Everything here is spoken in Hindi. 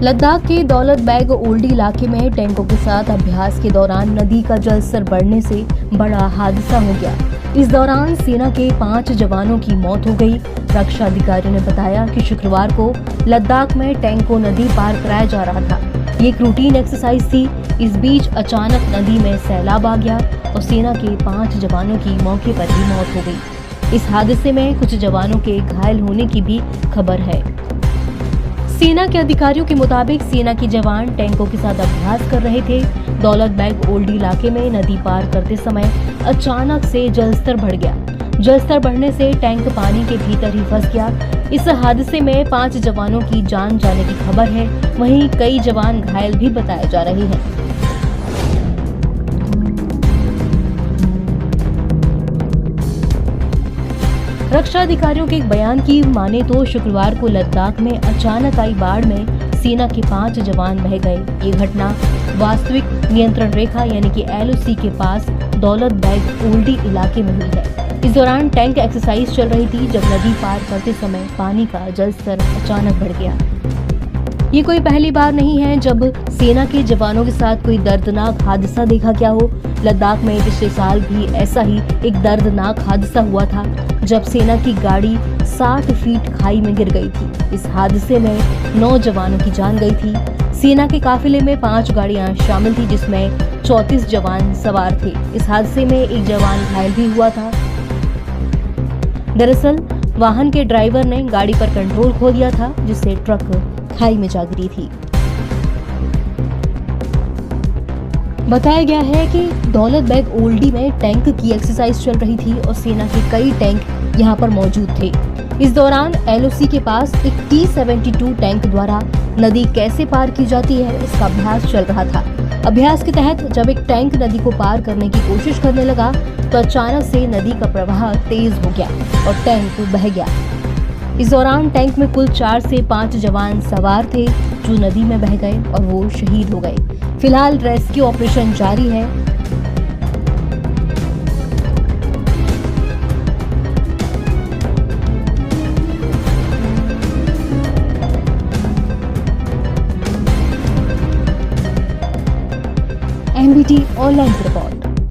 लद्दाख के दौलत बेग ओल्डी इलाके में टैंकों के साथ अभ्यास के दौरान नदी का जलस्तर बढ़ने से बड़ा हादसा हो गया। इस दौरान सेना के 5 जवानों की मौत हो गई। रक्षा अधिकारियों ने बताया कि शुक्रवार को लद्दाख में टैंक को नदी पार कराया जा रहा था। ये एक रूटीन एक्सरसाइज थी। इस बीच अचानक नदी में सैलाब आ गया और सेना के 5 जवानों की मौके पर ही मौत हो गई। इस हादसे में कुछ जवानों के घायल होने की भी खबर है। सेना के अधिकारियों के मुताबिक सेना के जवान टैंकों के साथ अभ्यास कर रहे थे। दौलत बेग ओल्डी इलाके में नदी पार करते समय अचानक से जलस्तर बढ़ गया। जलस्तर बढ़ने से टैंक पानी के भीतर ही फंस गया। इस हादसे में 5 जवानों की जान जाने की खबर है। वहीं कई जवान घायल भी बताए जा रहे हैं। रक्षा अधिकारियों के एक बयान की माने तो शुक्रवार को लद्दाख में अचानक आई बाढ़ में सेना के 5 जवान बह गए। ये घटना वास्तविक नियंत्रण रेखा यानी कि LOC के पास दौलत बेग ओल्डी इलाके में हुई है। इस दौरान टैंक एक्सरसाइज चल रही थी जब नदी पार करते समय पानी का जलस्तर अचानक बढ़ गया। ये कोई पहली बार नहीं है जब सेना के जवानों के साथ कोई दर्दनाक हादसा देखा गया हो। लद्दाख में पिछले साल भी ऐसा ही एक दर्दनाक हादसा हुआ था जब सेना की गाड़ी 60 फीट खाई में गिर गई थी। इस हादसे में 9 जवानों की जान गई थी। सेना के काफिले में 5 गाड़ियां शामिल थी जिसमें 34 जवान सवार थे। इस हादसे में एक जवान घायल भी हुआ था। दरअसल वाहन के ड्राइवर ने गाड़ी पर कंट्रोल खो दिया था जिससे ट्रक खाई में जा गिरी थी। बताया गया है कि दौलत बेग ओल्डी में टैंक की एक्सरसाइज चल रही थी और सेना के कई टैंक यहां पर मौजूद थे। इस दौरान LOC के पास एक T-72 टैंक द्वारा नदी कैसे पार की जाती है इसका अभ्यास चल रहा था। अभ्यास के तहत जब एक टैंक नदी को पार करने की कोशिश करने लगा तो अचानक से नदी का प्रवाह तेज हो गया और टैंक बह गया। इस दौरान टैंक में कुल 4 से 5 जवान सवार थे जो नदी में बह गए और वो शहीद हो गए। फिलहाल रेस्क्यू ऑपरेशन जारी है। MBT online report.